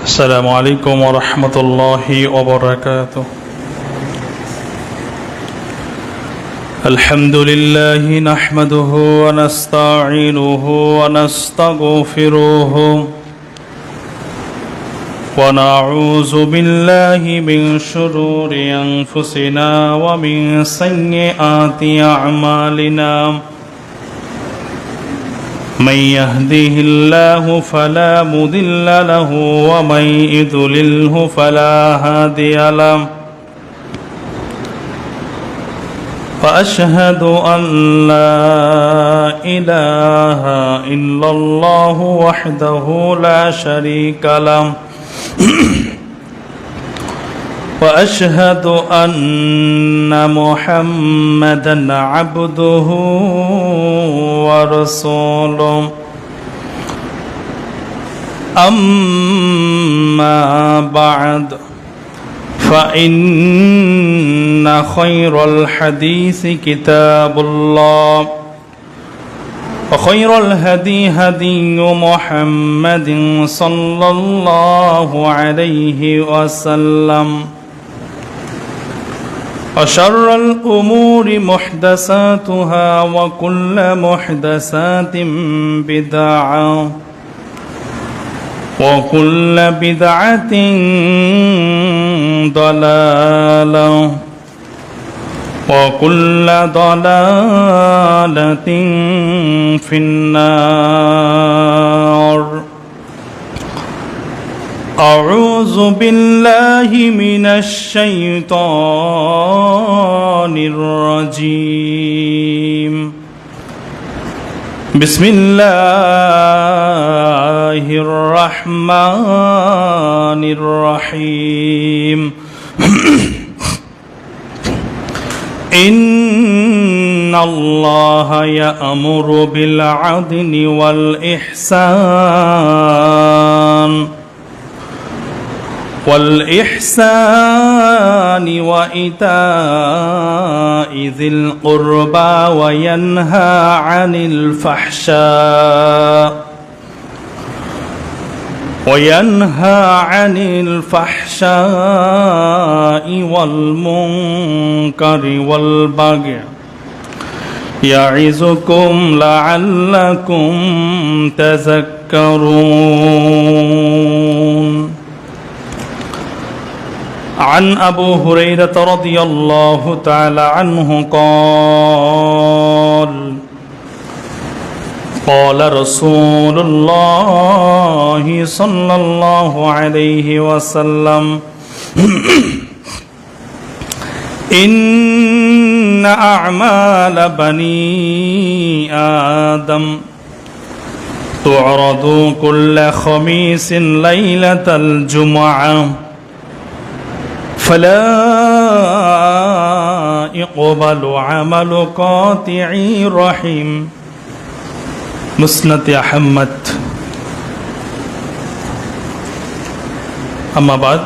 السلام عليكم ورحمة الله وبركاته. الحمد لله نحمده ونستعينه ونستغفره ونعوذ بالله من شرور أنفسنا ومن سيئات أعمالنا. من يهده الله فلا مضل له ومن يضلله فلا هادي له. وأشهد أن لا إله إلا الله وحده لا شريك له. وأشهد أن محمدًا عبده ورسوله. أما بعد فإن خير الحديث كتاب الله وخير الهدي هدي محمد صلى الله عليه وسلم. وشر الأمور محدثاتها وكل محدثات بدعة وكل بدعة ضلالة وكل ضلالة في النار. أعوذ بالله من الشيطان الرجيم. بسم الله الرحمن الرحيم. إن الله يأمر بالعدل والإحسان وإيتاء ذي القربى وينهى عن الفحشاء والمنكر والبغي يعظكم لعلكم تذكرون. عن أبو هريرة رضي الله تعالى عنه قال رسول الله صلى الله عليه وسلم إن أعمال بني آدم تعرض كل خميس ليلة الجمعة فلا يقبل عمل قاطع رحم. মুসনাদ আহমদ। আম্মাবাদ,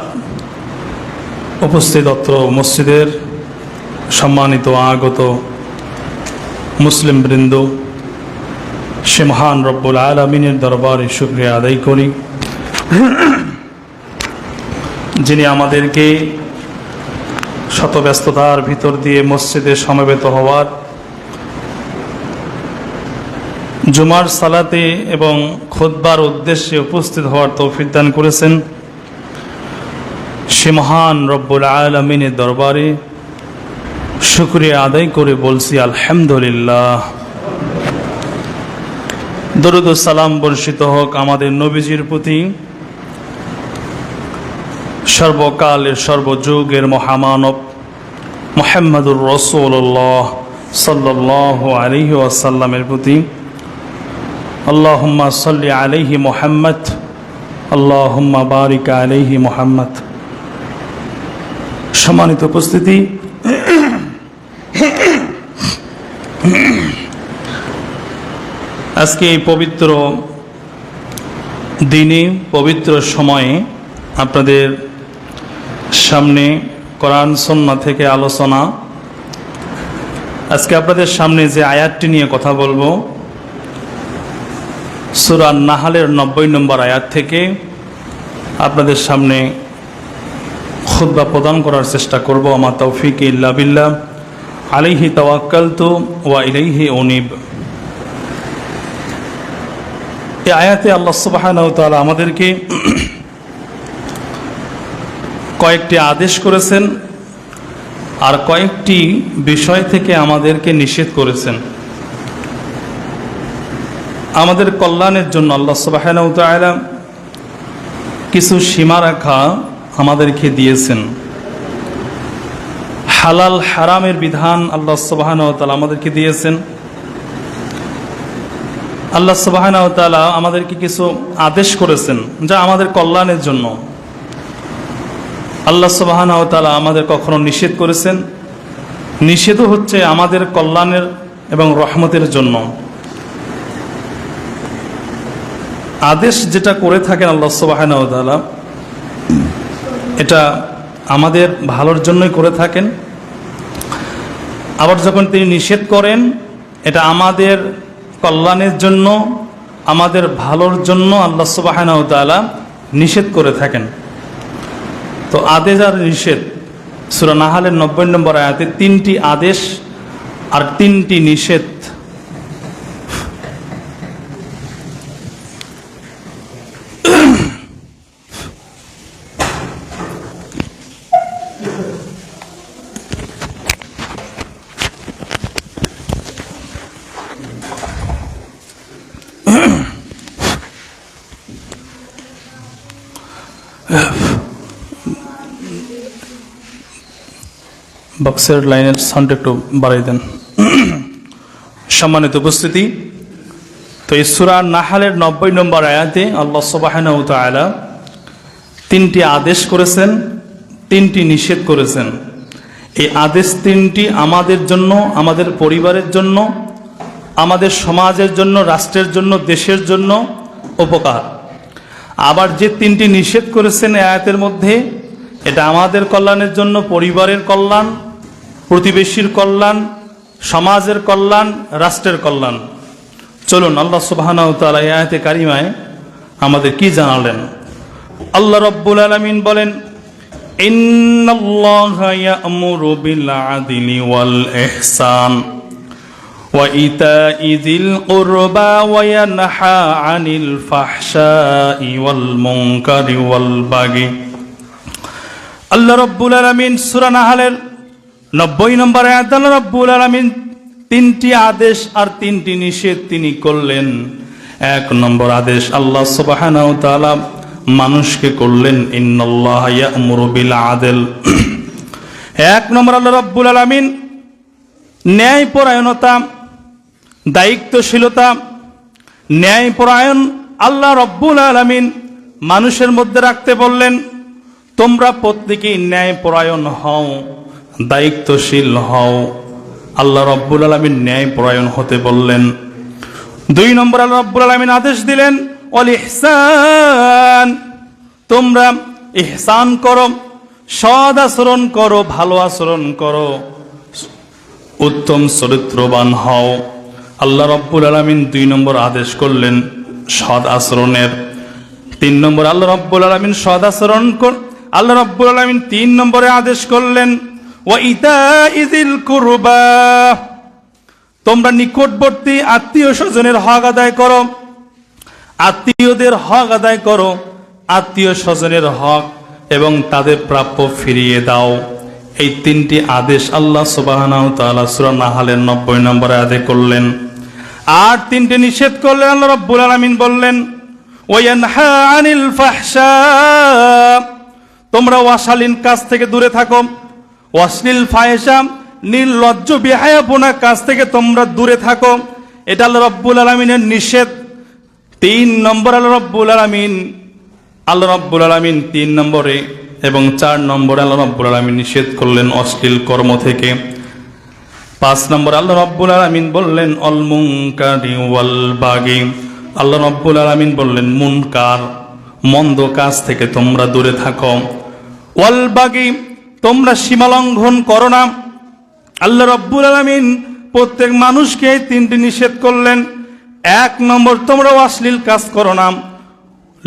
উপস্থিত অত্র মসজিদের সম্মানিত আগত মুসলিম বৃন্দ, সে মহান রব্বুল আলামিনের দরবারে শুকরিয়া আদায় করি যিনি আমাদেরকে শত ব্যস্ততার ভিতর দিয়ে মসজিদে সমবেত হওয়ার, জুমার সালাতে এবং খুতবার উদ্দেশ্যে উপস্থিত হওয়ার তৌফিক দান করেছেন। সে মহান রব্বুল আলামিনের দরবারে শুকরিয়া আদায় করে বলছি আলহামদুলিল্লাহ। দরুদ ও সালাম বর্ষিত হোক আমাদের নবীজির প্রতি, সর্বকালের সর্বযুগের মহামানব মুহাম্মদুর রাসূলুল্লাহ সাল্লাল্লাহু আলাইহি ওয়াসাল্লামের প্রতি। আল্লাহুম্মা সাল্লি আলাইহি মুহাম্মদ, আল্লাহুম্মা বারিক আলাইহি মুহাম্মদ। সম্মানিত উপস্থিতি, আজকে এই পবিত্র দিনে, পবিত্র সময়ে আপনাদের সামনে কোরআন সুন্নাহ থেকে আলোচনা। আজকে আপনাদের সামনে যে আয়াতটি নিয়ে কথা বলবো, সূরা নাহলের 90 নম্বর আয়াত থেকে আপনাদের সামনে খুতবা প্রদান করার চেষ্টা করব। আমার তৌফিক ইল্লা বিল্লাহ, আলাইহি তাওয়াক্কালতু ওয়া ইলাইহি উনীব। এই আয়াতে আল্লাহ সুবহানাহু ওয়া তাআলা আমাদেরকে কয়েকটি আদেশ করেছেন আর কয়েকটি বিষয় থেকে আমাদেরকে নিষেধ করেছেন। আমাদের কল্যাণের জন্য আল্লাহ সুবহানাহু ওয়া তাআলা কিছু সীমারেখা আমাদেরকে দিয়েছেন। হালাল হারামের বিধান আল্লাহ সুবহানাহু ওয়া তাআলা আমাদেরকে দিয়েছেন। আল্লাহ সুবহানাহু ওয়া তাআলা আমাদেরকে কিছু আদেশ করেছেন যা আমাদের কল্যাণের জন্য। আল্লাহ সুবহানাহু ওয়া তাআলা আমাদের কখনো নিষেধ করেছেন, নিষেধও হচ্ছে আমাদের কল্যাণের এবং রহমতের জন্য। আদেশ যেটা করে থাকেন আল্লাহ সুবহানাহু ওয়া তাআলা, এটা আমাদের ভালোর জন্যই করে থাকেন। আবার যখন তিনি নিষেধ করেন, এটা আমাদের কল্যাণের জন্য, আমাদের ভালোর জন্য আল্লাহ সুবহানাহু ওয়া তাআলা নিষেধ করে থাকেন। তো আদেশ আর নিষেধ, সূরা নাহালের 90 নম্বর আয়াতে 3টি আদেশ আর 3টি নিষেধ। বক্সের লাইনের সাউন্ড একটু বাড়াই দেন। সম্মানিত উপস্থিতি, তো এই সূরা নাহালের 90 নম্বর আয়াতে আল্লাহ সুবহানাহু ওয়া তাআলা 3টি আদেশ করেছেন, 3টি নিষেধ করেছেন। এই আদেশ 3টি আমাদের জন্য, আমাদের পরিবারের জন্য, আমাদের সমাজের জন্য, রাষ্ট্রের জন্য, দেশের জন্য উপকার। আবার যে 3টি নিষেধ করেছেন এই আয়াতের মধ্যে, এটা আমাদের কল্যাণের জন্য, পরিবারের কল্যাণ, প্রতিবেশীর কল্যাণ, সমাজের কল্যাণ, রাষ্ট্রের কল্যাণ। চলুন আল্লাহ সুবহানাহু ওয়া তাআলা এই আয়াতে কারিমায় আমাদের কি জানালেন। আল্লাহ রাব্বুল আলামিন বলেন, ইন্নাল্লাহা ইয়া'মুরু বিল আদলি ওয়াল ইহসান ওয়া ইতা'i যিল কুরবা ওয়া ইয়ানহা আনিল ফাহশাই ওয়াল মুনকারি ওয়াল বাগি। আল্লাহ রাব্বুল আলামিন সূরা নাহালের 90 নম্বর আয়াতে আল্লাহ রাব্বুল আলামিন 3টি আদেশ আর 3টি নিষেধ তিনি করলেন। 1 নম্বর আদেশ আল্লাহ সুবহানাহু ওয়া তাআলা মানুষকে করলেন, ইন্নাল্লাহা ইয়া'মুরু বিল আদল। 1 নম্বর আল্লাহ রাব্বুল আলামিন ন্যায়পরায়ণতা, দায়িত্বশীলতা, ন্যায়পরায়ণ আল্লাহ রাব্বুল আলামিন মানুষের মধ্যে রাখতে বললেন। তোমরা প্রত্যেকেই ন্যায়পরায়ণ হও, দায়িত্বশীল হও। আল্লাহ রাব্বুল আলামিন ন্যায়পরায়ণ হতে বললেন। 2 নম্বর আল্লাহ রাব্বুল আলামিন আদেশ দিলেন, ওয়াল ইহসান, তোমরা ইহসান করো, সৎ আচরণ করো, ভালো আচরণ করো, উত্তম চরিত্রবান হও। আল্লাহ রাব্বুল আলামিন 2 নম্বর আদেশ করলেন সৎ আচরণের। 3 নম্বর আল্লাহ রাব্বুল আলামিন সৎ আচরণ আল্লাহ রাব্বুল আলামিন 3 নম্বরে আদেশ করলেন, ওয়া ইতা'i যিল কুরবা, তোমরা নিকটবর্তী আত্মীয় স্বজনের হক আদায় করো, আত্মীয়দের হক আদায় করো, আত্মীয় স্বজনের হক এবং তাদের প্রাপ্য ফিরিয়ে দাও। এই 3টি আদেশ আল্লাহ সুবহানাহু ওয়া তাআলা সূরা নাহালের 90 নম্বর আয়াতে করলেন। আর 3টি নিষেধ করলেন। আল্লাহ রাব্বুল আলামিন বললেন, ওয়া ইয়ানহা আনিল ফাহশা, তোমরা অশালীন কাজ থেকে দূরে থাকো। অশ্লীল ফাহিশা, নির্লজ্জ বেহায়াপনা কাজ থেকে তোমরা দূরে থাকো। এটা আল্লাহ রাব্বুল আলামিনের নিষেধ। 3 নম্বর আল্লাহ রাব্বুল আলামিন 3 নম্বরে এবং 4 নম্বরে আল্লাহ রাব্বুল আলামিন নিষেধ করলেন অশ্লীল কর্ম থেকে। 5 নম্বর আল্লাহ রাব্বুল আলামিন বললেন অল মুনকারি ওয়াল বাগি, আল্লাহ রাব্বুল আলামিন বললেন মুনকার, মন্দ কাজ থেকে তোমরা দূরে থাকো। ওয়াল বাগি, তোমরা সীমা লঙ্ঘন করো না। আল্লাহ রাব্বুল আলামিন প্রত্যেক মানুষকে 3টি নিষেধ করলেন। 1 নম্বর, তোমরা অশ্লীল কাজ করো না।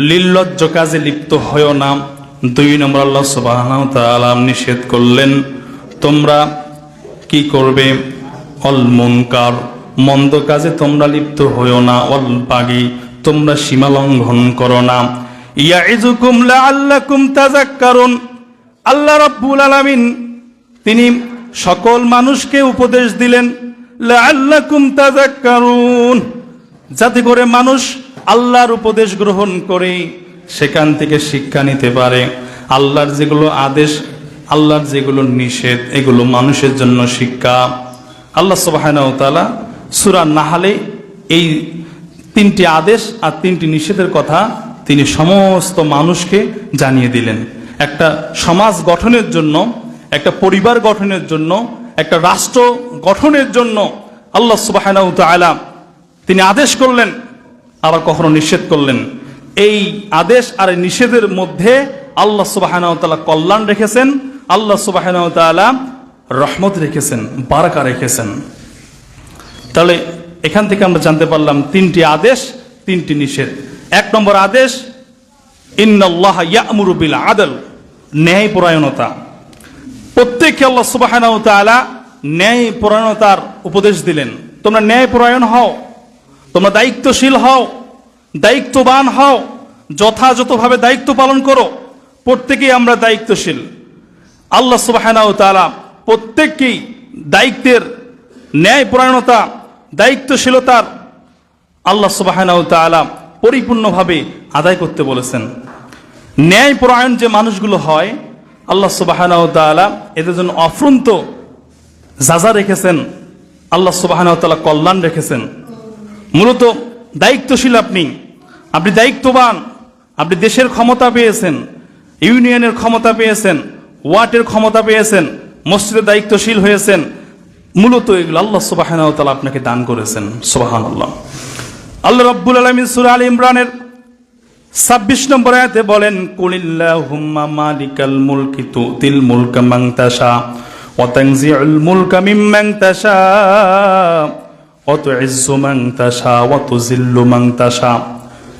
লিল্লজ্জ কাজে লিপ্ত হয়ো না। 2 নম্বর আল্লাহ সুবহানাহু ওয়া তাআলা নিষেধ করলেন তোমরা কি করবে, অল মুনকার, মন্দ কাজে তোমরা লিপ্ত হয়ো না, অল বাগি, তোমরা সীমা লঙ্ঘন করো না। ইয়াইযুকুম লাআল্লাকুম তাযাক্কারুন, আল্লাহ রাব্বুল আলামিন তিনি সকল মানুষকে উপদেশ দিলেন লাআল্লাকুম তাযাক্কারুন, যাতে করে মানুষ আল্লাহর উপদেশ গ্রহণ করে সেখান থেকে শিক্ষা নিতে পারে। আল্লাহর যেগুলো আদেশ, আল্লাহর যেগুলো নিষেধ, এগুলো মানুষের জন্য শিক্ষা। আল্লাহ সুবহানাহু ওয়া তাআলা সূরা নাহলে এই 3টি আদেশ আর 3টি নিষেধের কথা তিনি সমস্ত মানুষকে জানিয়ে দিলেন। একটা সমাজ গঠনের জন্য, একটা পরিবার গঠনের জন্য, একটা রাষ্ট্র গঠনের জন্য আল্লাহ সুবহানাহু ওয়া তাআলা তিনি আদেশ করলেন, আবার কখনো নিষেধ করলেন। এই আদেশ আর নিষেধের মধ্যে আল্লাহ সুবহানাহু ওয়া তাআলা কল্যাণ রেখেছেন, আল্লাহ সুবহানাহু ওয়া তাআলা রহমত রেখেছেন, বারাকা রেখেছেন। তাহলে এখান থেকে আমরা জানতে পারলাম 3টি আদেশ, 3টি নিষেধ। 1 নম্বর আদেশ ইন্নাল্লাহা ইয়া'মুরু বিল আদল, ন্যায়পরায়ণতা। প্রত্যেককে আল্লাহ সুবহানাহু ওয়া তাআলা ন্যায়পরায়ণতার উপদেশ দিলেন। তোমরা ন্যায়পরায়ণ হও, তোমরা দায়িত্বশীল হও, দায়িত্ববান হও, যথাযথভাবে দায়িত্ব পালন করো। প্রত্যেকেই আমরা দায়িত্বশীল। আল্লাহ সুবহানাহু ওয়া তাআলা প্রত্যেককেই দায়িত্বের, ন্যায়পরায়ণতা, দায়িত্বশীলতার আল্লাহ সুবহানাহু ওয়া তাআলা পরিপূর্ণভাবে আদায় করতে বলেছেন। ন্যায়পরায়ণ যে মানুষগুলো হয় আল্লাহ সুবহানাহু ওয়া তাআলা এদের জন্য অফুরন্ত যাজা রেখেছেন, আল্লাহ সুবহানাহু ওয়া তাআলা কল্যাণ রেখেছেন। মূলত দায়িত্বশীল আপনি দায়িত্ববান, আপনি দেশের ক্ষমতা পেয়েছেন, ইউনিয়নের ক্ষমতা পেয়েছেন, ওয়ার্ডের ক্ষমতা পেয়েছেন, মসজিদের দায়িত্বশীল হয়েছেন। মূলত এগুলো আল্লাহ সুবহানাহু ওয়া তাআলা আপনাকে দান করেছেন। সুবহানাল্লাহ। আল্লাহ রাব্বুল আলামিন সূরা আলে ইমরানের 26 নম্বর আয়াতে বলেন কুলিল্লাহুম্মা মালিকাল মুলকি তুতিল মুলকা মান তাশা ওয়া তানজিউল মুলকা মিম্মান তাশা ওয়া তুইজ্জু মান তাশা ওয়া তুযিল্লু মান তাশা।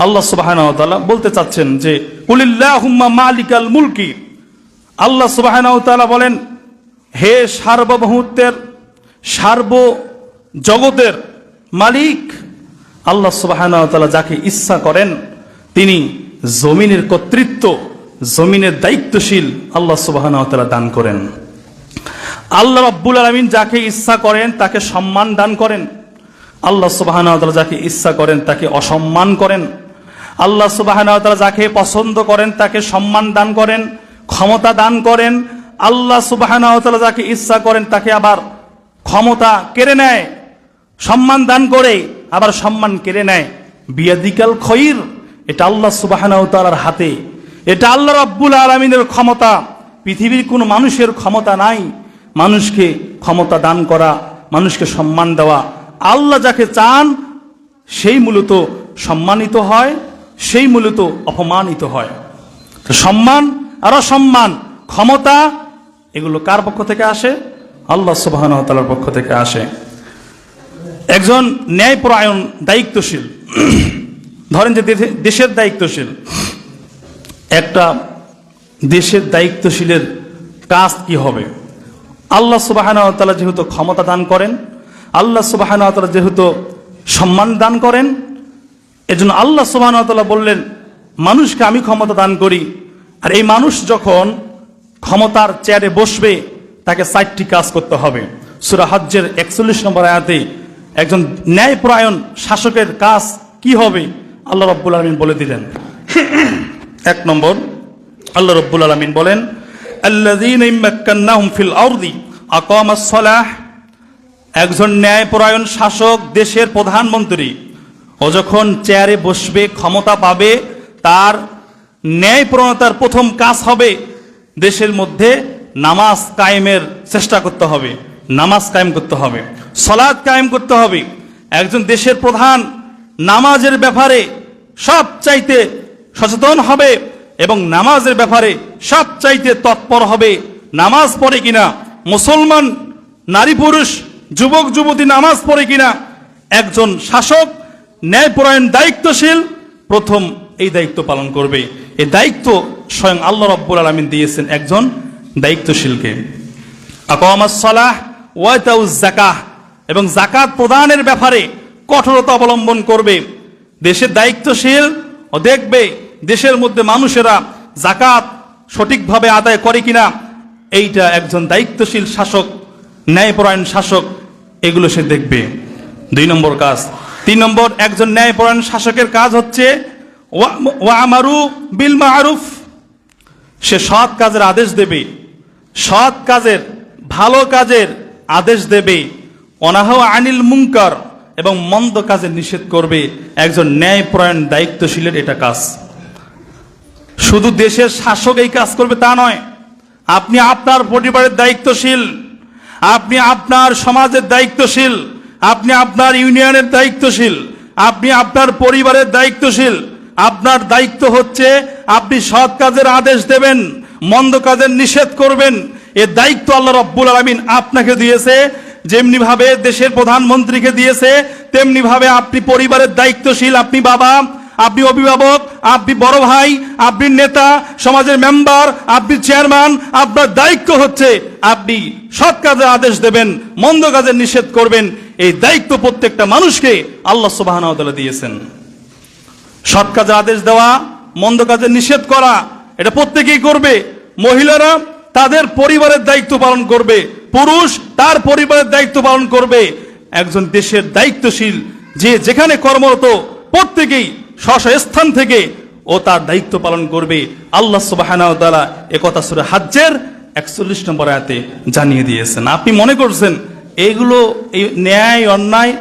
আল্লাহ সুবহানাহু ওয়া তাআলা বলতে চাচ্ছেন যে কুলিল্লাহুম্মা মালিকাল মুলকি, আল্লাহ সুবহানাহু ওয়া তাআলা বলেন হে সার্বভৌমত্বের, সার্ব জগতের মালিক আল্লাহ সুবহানাহু ওয়া তাআলা যাকে ইচ্ছা করেন তিনি জমিনের কর্তৃত্ব, জমিনের দায়িত্বশীল আল্লাহ সুবহানাহু ওয়া তাআলা দান করেন। আল্লাহ রাব্বুল আলামিন যাকে ইচ্ছা করেন তাকে সম্মান দান করেন, আল্লাহ সুবহানাহু ওয়া তাআলা যাকে ইচ্ছা করেন তাকে অসম্মান করেন। আল্লাহ সুবহানাহু ওয়া তাআলা যাকে পছন্দ করেন তাকে সম্মান দান করেন, ক্ষমতা দান করেন। আল্লাহ সুবহানাহু ওয়া তাআলা যাকে ইচ্ছা করেন তাকে আবার ক্ষমতা কেড়ে নেয়, সম্মান দান করে আবার সম্মান কেড়ে নেয়। বিয়াদিকাল খৈর, এটা আল্লাহ সুবহানাহু ওয়া তাআলার হাতে, এটা আল্লাহ রাব্বুল আলামিনের ক্ষমতা। পৃথিবীর কোনো মানুষের ক্ষমতা নাই মানুষকে ক্ষমতা দান করা, মানুষকে সম্মান দেওয়া। আল্লাহ যাকে চান সেই মূলত সম্মানিত হয়, সেই মূলত অপমানিত হয়। তো সম্মান আর অসম্মান, ক্ষমতা এগুলো কার পক্ষ থেকে আসে? আল্লাহ সুবহানাহু ওয়া তাআলার পক্ষ থেকে আসে। একজন ন্যায়পরায়ণ দায়িত্বশীল, ধরেন যে দেশের দায়িত্বশীল, একটা দেশের দায়িত্বশীলের কাজ কি হবে? আল্লাহ সুবহানাহু ওয়া তাআলা যেহেতু ক্ষমতা দান করেন, আল্লাহ সুবহানাহু ওয়া তাআলা যেহেতু সম্মান দান করেন, এজন্য আল্লাহ সুবহানাহু ওয়া তাআলা বললেন মানুষকে আমি ক্ষমতা দান করি। আর এই মানুষ যখন ক্ষমতার চেয়ারে বসবে তাকে 4টি কাজ করতে হবে। সূরা হজ্জের 41 নম্বর আয়াতে একজন ন্যায়পরায়ণ শাসকের কাজ কি হবে আল্লাহ রাব্বুল আলামিন বলে দিলেন। 1 নম্বর আল্লাহ রাব্বুল আলামিন বলেন আল্লাযীনা ইম্মাক্কান্নাহুম ফিল আরদি আকামাস সালাহ। একজন ন্যায়পরায়ণ শাসক, দেশের প্রধানমন্ত্রী, ও যখন চেয়ারে বসবে, ক্ষমতা পাবে, তার ন্যায়পরায়ণতার প্রথম কাজ হবে দেশের মধ্যে নামাজ কায়েমের চেষ্টা করতে হবে, নামাজ কায়েম করতে হবে, সালাত কায়েম করতে হবে। একজন দেশের প্রধান নামাজের ব্যাপারে সবচাইতে সচেতন হবে এবং নামাজের ব্যাপারে সবচাইতে তৎপর হবে। নামাজ পড়ে কিনা, মুসলমান নারী পুরুষ যুবক যুবতী নামাজ পড়ে কিনা। একজন শাসক ন্যায়পরায়ণ দায়িত্বশীল প্রথম এই দায়িত্ব পালন করবে। এই দায়িত্ব স্বয়ং আল্লাহ রাব্বুল আলামিন দিয়েছেন একজন দায়িত্বশীলকে। আকামাস সালাহ ওয়া আতাউজ যাকাহ, এবং যাকাত প্রদানের ব্যাপারে কঠোরতা অবলম্বন করবে। দেশের দায়িত্বশীল ও দেখবে দেশের মধ্যে মানুষেরা যাকাত সঠিকভাবে আদায় করে কিনা, এইটা একজন দায়িত্বশীল শাসক, ন্যায়পরায়ণ শাসক, এগুলো সে দেখবে। 2 নম্বর কাজ। 3 নম্বর, একজন ন্যায়পরায়ণ শাসকের কাজ হচ্ছে ওয়া আমারু বিল মারুফ, সে সৎ কাজের আদেশ দেবে, সৎ কাজের, ভালো কাজের আদেশ দেবে। অনাহু আনিল মুনকার, এবং মন্দ কাজের নিষেধ করবে। একজন ন্যায়পরায়ণ দায়িত্বশীলের এটা কাজ। শুধু দেশের শাসক এই কাজ করবে তা নয়, আপনি আপনার পরিবারের দায়িত্বশীল, আপনি আপনার সমাজের দায়িত্বশীল, আপনি আপনার ইউনিয়নের দায়িত্বশীল, আপনি আপনার পরিবারের দায়িত্বশীল। আপনার দায়িত্ব হচ্ছে আপনি সৎ কাজের আদেশ দেবেন, মন্দ কাজের নিষেধ করবেন। এ দায়িত্ব আল্লাহ রাব্বুল আলামিন আপনাকে দিয়েছে। যেমনি ভাবে দেশের প্রধানমন্ত্রীকে দিয়েছে, তেমনি ভাবে আপনি পরিবারের দায়িত্বশীল। আপনি বাবা, আপনি অভিভাবক, আপনি বড় ভাই, আপনি নেতা, সমাজের মেম্বার, আপনি চেয়ারম্যান। আপনার দায়িত্ব হচ্ছে আপনি সৎ কাজের আদেশ দেবেন, মন্দ কাজের নিষেধ করবেন। এই দায়িত্ব প্রত্যেকটা মানুষকে আল্লাহ সুবহানাহু ওয়া তাআলা দিয়েছেন। সৎ কাজের আদেশ দেওয়া, মন্দ কাজের নিষেধ করা, এটা প্রত্যেকেই করবে। মহিলারা তাদের পরিবারের দায়িত্ব পালন করবে, পুরুষ তার পরিবারের দায়িত্ব পালন করবে। একজন দেশের দায়িত্বশীল যে যেখানে কর্মরত, প্রত্যেকেই স্ব স্থান থেকে ও তার দায়িত্ব পালন করবে। আল্লাহ সুবহানাহু ওয়া তাআলা একথা সূরা হজ্জের 41 নম্বর আয়াতে জানিয়ে দিয়েছেন। আপনি মনে করছেন এইগুলো, এই ন্যায় অন্যায়,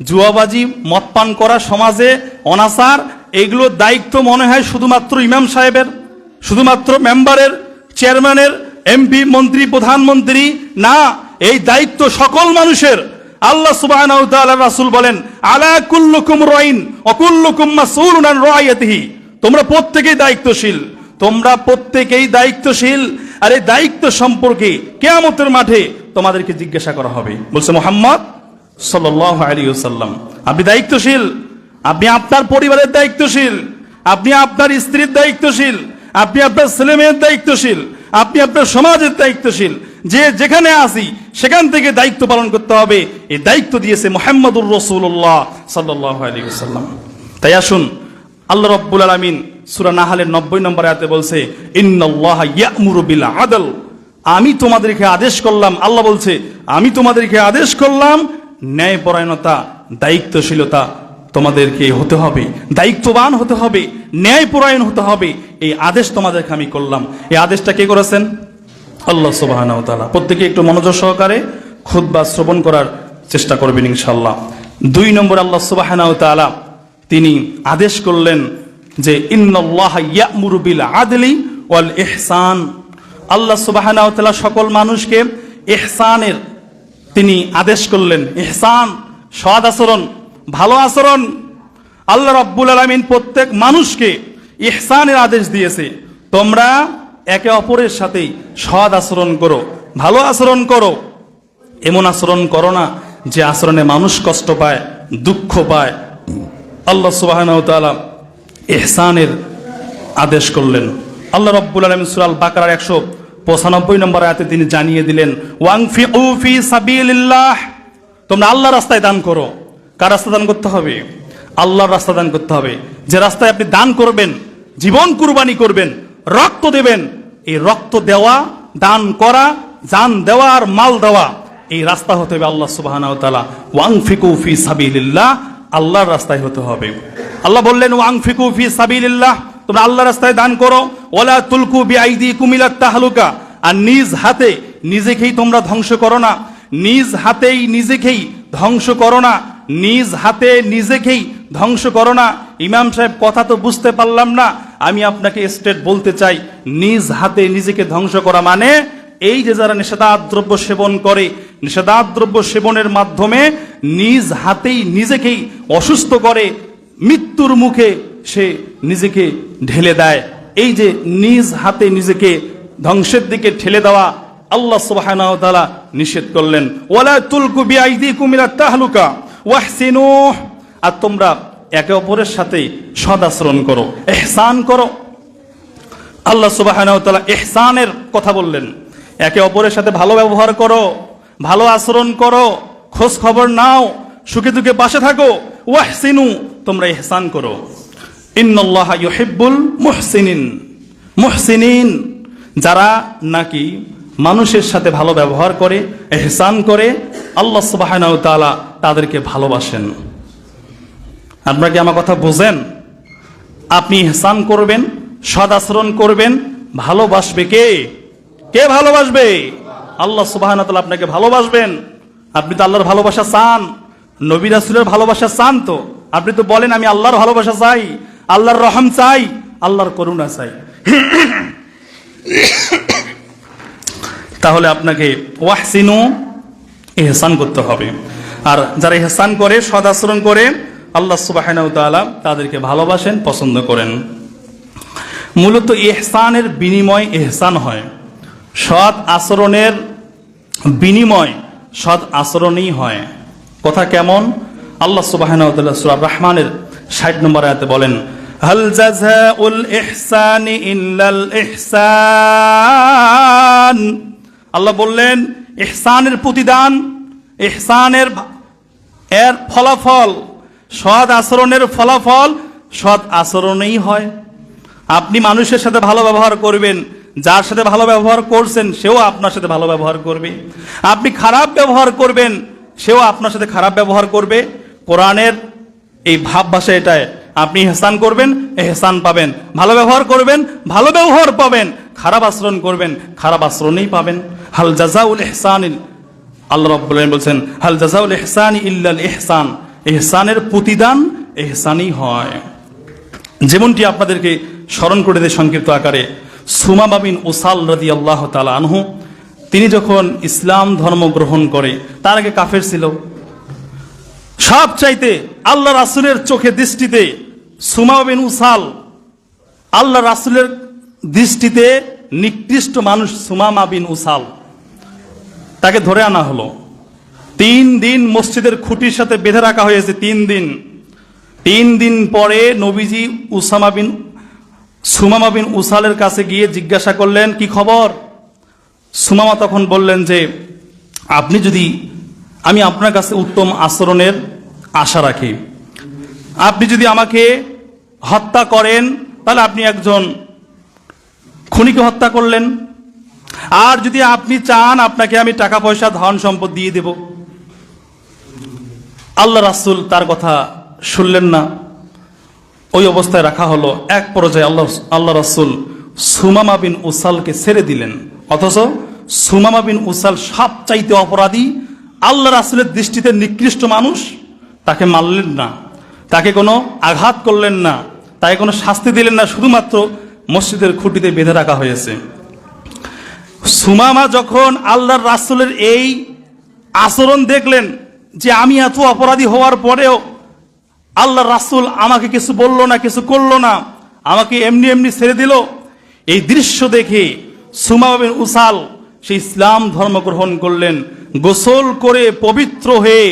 জুয়াবাজি, মদ পান করা, সমাজে অনাচার, এগুলো দায়িত্ব মনে হয় শুধুমাত্র ইমাম সাহেবের, শুধুমাত্র মেম্বারের, চেয়ারম্যানের, এমপি, মন্ত্রী, প্রধানমন্ত্রী? না, এই দায়িত্ব সকল মানুষের। আল্লাহ সুবহানাহু ওয়া তাআলা, রাসূল বলেন, আলা কুল্লুকুম রাইন ওয়া কুল্লুকুম মাসউলুন আন রাইয়াতিহি, তোমরা প্রত্যেকেই দায়িত্বশীল, তোমরা প্রত্যেকেই দায়িত্বশীল। আর এই দায়িত্ব সম্পর্কে কিয়ামতের মাঠে তোমাদেরকে জিজ্ঞাসা করা হবে। বলছে মুহাম্মদ সাল্লাল্লাহু আলাইহি ওয়াসাল্লাম, আপনি দায়িত্বশীল, আপনি আপনার পরিবারের দায়িত্বশীল, আপনি আপনার স্ত্রীর দায়িত্বশীল, আপনি আপনার ছেলে মেয়ের দায়িত্বশীল, আপনি আপনার সমাজের দায়িত্বশীল। যে যেখানে আসি সেখান থেকে দায়িত্ব পালন করতে হবে। এই দায়িত্ব দিয়েছে মুহাম্মদুর রাসূলুল্লাহ সাল্লাল্লাহু আলাইহি ওয়াসাল্লাম। তাই আসুন, আল্লাহ রাব্বুল আলামিন সূরা নাহলের 90 নম্বর আয়াতে বলছে, ইন্নাল্লাহা ইয়া'মুরু বিল আদল, আমি তোমাদেরকে আদেশ করলাম, আল্লাহ বলছে আমি তোমাদেরকে আদেশ করলাম ন্যায়পরায়ণতা, দায়িত্বশীলতা তোমাদেরকে হতে হবে, দায়িত্ববান হতে হবে, ন্যায়পরায়ণ হতে হবে। এই আদেশ তোমাদেরকে আমি করলাম। এই আদেশটা কে করেছেন? আল্লাহ সুবহানাহু ওয়া তাআলা। প্রত্যেকে একটু মনোযোগ সহকারে খুতবা শ্রবণ করার চেষ্টা করবেন ইনশাআল্লাহ। 2 নম্বর, আল্লাহ সুবহানাহু ওয়া তাআলা তিনি আদেশ করলেন যে ইন্নাল্লাহা ইয়া'মুরু বিল আদলি ওয়াল ইহসান। আল্লাহ সুবহানাহু ওয়া তাআলা সকল মানুষকে ইহসানের তিনি আদেশ করলেন। ইহসান, সৎ আচরণ, ভালো আচরণ। আল্লাহ রাব্বুল আলামিন প্রত্যেক মানুষকে ইহসানের আদেশ দিয়েছে। তোমরা একে অপরের সাথে সৎ আচরণ করো, ভালো আচরণ করো। এমন আচরণ করো না যে আচরণে মানুষ কষ্ট পায়, দুঃখ পায়। আল্লাহ সুবহানাহু ওয়া তাআলা ইহসানের আদেশ করলেন। আল্লাহ রাব্বুল আলামিন সূরা আল বাকারার 195 নম্বর আয়াতে তিনি জানিয়ে দিলেন, ওয়ানফিকু ফি সাবিলিল্লাহ, তোমরা আল্লাহর রাস্তায় দান করো। কার রাস্তায় দান করতে হবে? আল্লাহর রাস্তায় দান করতে হবে। যে রাস্তায় আপনি দান করবেন, জীবন কুরবানি করবেন, রক্ত দেবেন, এই রক্ত দেওয়া, দান করা, জান দেওয়া আর মাল দেওয়া, এই রাস্তা হতে হবে আল্লাহ সুবহানাহু ওয়া তাআলা। ওয়ানফিকু ফি সাবিলিল্লাহ, আল্লাহর রাস্তায় হতে হবে। আল্লাহ বললেন ওয়ানফিকু ফি সাবিলিল্লাহ, তোমরা আল্লাহর রাস্তায় দান করো। ওয়ালা তুলকু বিআইদিকুম ইলা তাহলুকা, আর নিজ হাতে নিজেকেই তোমরা ধ্বংস করো না, নিজ হাতেই নিজেকেই ধ্বংস করো না, নিজ হাতে নিজেকেই ধ্বংস করো না। ইমাম সাহেব, কথা তো বুঝতে পারলাম না, আমি আপনাকে স্ট্রেট বলতে চাই, নিজ হাতে নিজেকে ধ্বংস করা মানে এই যে যারা নেশাদার দ্রব্য সেবন করে, নেশাদার দ্রব্য সেবনের মাধ্যমে নিজ হাতেই নিজেকেই অসুস্থ করে, মৃত্যুর মুখে সে নিজেকে ঢেলে দেয়। এই যে নিজ হাতে নিজেকে ধ্বংসের দিকে ঠেলে দেওয়া আল্লাহ সুবহানাহু ওয়া তাআলা নিষেধ করলেন। ওয়ালা তুলকু বিআইদিকুম ইলা তাহলুকা ওয়াহসিনু, আর তোমরা একে অপরের সাথে সৎ আচরণ করো, ইহসান করো। আল্লাহ সুবহানাহু ওয়া তাআলা ইহসানের কথা বললেন, একে অপরের সাথে ভালো ব্যবহার করো, ভালো আচরণ করো, খোঁজ খবর নাও, সুখে দুঃখে পাশে থাকো। ওয়াহসিনু, তোমরা ইহসান করো। ইন্নাল্লাহা ইউহিব্বুল মুহসিনিন, মুহসিনিন যারা নাকি মানুষের সাথে ভালো ব্যবহার করে, ইহসান করে, আল্লাহ সুবহানাহু ওয়া তাআলা তাদেরকে ভালোবাসেন। আপনারা কি আমার কথা বোঝেন? আপনি ইহসান করবেন, সৎ আচরণ করবেন, ভালোবাসবে কে? কে ভালোবাসবে? আল্লাহ সুবহানাহু ওয়া তাআলা আপনাকে ভালোবাসবেন। আপনি তো আল্লাহর ভালোবাসা চান, নবী রাসূলের ভালোবাসা চান। তো আপনি তো বলেন আমি আল্লাহর ভালোবাসা চাই, আল্লাহর রহম চাই, আল্লাহর করুণা চাই। তাহলে আপনাকে ওয়াহসিনু, ইহসান করতে হবে। আর যারা ইহসান করে, সৎ আচরণ করে, আল্লাহ সুবহানাহু ওয়া তাআলা তাদেরকে ভালোবাসেন, পছন্দ করেন। মূলত ইহসানের বিনিময় ইহসান হয়, সৎ আচরণের বিনিময় সৎ আচরণই হয়। কথা কেমন? আল্লাহ সুবহানাহু ওয়া তাআলা সূরা রহমানের 60 নম্বর আয়াতে বলেন, হাল জাযাউল ইহসানি ইল্লাল ইহসান। আল্লাহ বললেন ইহসানের প্রতিদান, ইহসানের এর ফলাফল, সৎ আচরণের ফলাফল সৎ আচরণেই হয়। আপনি মানুষের সাথে ভালো ব্যবহার করবেন, যার সাথে ভালো ব্যবহার করছেন সেও আপনার সাথে ভালো ব্যবহার করবে। আপনি খারাপ ব্যবহার করবেন, সেও আপনার সাথে খারাপ ব্যবহার করবে। কোরআনের এই ভাব ভাষা এটাই, আপনি ইহসান করবেন, ইহসান পাবেন, ভালো ব্যবহার করবেন, ভালো ব্যবহার পাবেন, খারাপ আচরণ করবেন, খারাপ আচরণই পাবেন। হাল জাযাউল ইহসানিল, আল্লাহ রাব্বুল আলামিন বলছেন হাল জাযাউল ইহসানি ইল্লাল ইহসান, ইহসানের প্রতিদান ইহসানই হয়। যেমনটি আপনাদেরকে স্মরণ করে দেয় সংক্ষিপ্ত আকারে, সুমামা বিন উসাল রাদিয়াল্লাহু তাআলা আনহু, তিনি যখন ইসলাম ধর্ম গ্রহণ করে, তার আগে কাফের ছিল। সবচাইতে আল্লাহ রাসূলের চোখে দৃষ্টিতে সুমামা বিন উসাল আল্লাহ রাসূলের দৃষ্টিতে নিকৃষ্ট মানুষ। সুমামা বিন উসাল, তাকে ধরে আনা হলো। 3 দিন মসজিদের খুঁটির সাথে বেঁধে রাখা হয়েছে। 3 দিন পরে নবীজি সুমামা বিন উসালের কাছে গিয়ে জিজ্ঞাসা করলেন, কি খবর? সুমামা তখন বললেন যে আমি আপনার কাছে উত্তম আচরণের আশা রাখি। আপনি যদি আমাকে হত্যা করেন তাহলে আপনি একজন খুনিকে হত্যা করলেন, আর যদি আপনি চান আপনাকে আমি টাকা পয়সা ধন সম্পদ দিয়ে দেব। আল্লাহ রাসূল তার কথা শুনলেন না, ওই অবস্থায় রাখা হলো। এক পর্যায়ে আল্লাহ রাসূল সুমামা বিন উসালকে ছেড়ে দিলেন। অথচ সুমামা বিন উসাল সবচাইতে অপরাধী, আল্লাহ রাসূলের দৃষ্টিতে নিকৃষ্ট মানুষ। তাকে মারলেন না, তাকে কোনো আঘাত করলেন না, তাকে কোনো শাস্তি দিলেন না, শুধুমাত্র মসজিদের খুঁটিতে বেঁধে রাখা হয়েছে। সুমামা যখন আল্লাহর রাসূলের এই আচরণ দেখলেন, যে আমি এত অপরাধী হওয়ার পরেও আল্লাহর রাসূল আমাকে কিছু বলল না, কিছু করলো না, আমাকে এমনি এমনি ছেড়ে দিল, এই দৃশ্য দেখে সুমামা বিন উসাল সে ইসলাম ধর্ম গ্রহণ করলেন। গোসল করে পবিত্র হয়ে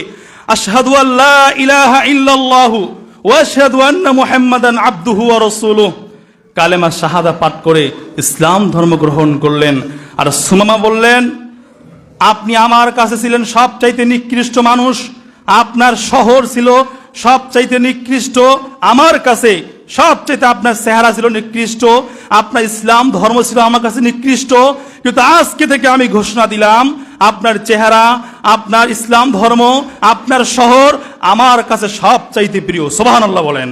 আশহাদু আল্লা ইলাহা ইল্লাল্লাহু ওয়া আশহাদু আন্না মুহাম্মাদান আবদুহু ওয়া রাসূলুহু কালেমা শাহাদা পাঠ করে ইসলাম ধর্ম গ্রহণ করলেন। আর সুমামা বললেন, আপনি আমার কাছে ছিলেন সবচাইতে নিকৃষ্ট মানুষ, আপনার শহর ছিল সবচাইতে নিকৃষ্ট, আমার কাছে সবচাইতে আপনার চেহারা ছিল নিকৃষ্ট, আপনার ইসলাম ধর্ম ছিল আমার কাছে নিকৃষ্ট, কিন্তু আজকে থেকে আমি ঘোষণা দিলাম আপনার চেহারা, আপনার ইসলাম ধর্ম, আপনার শহর আমার কাছে সবচাইতে প্রিয়। সুবহানাল্লাহ বলেন।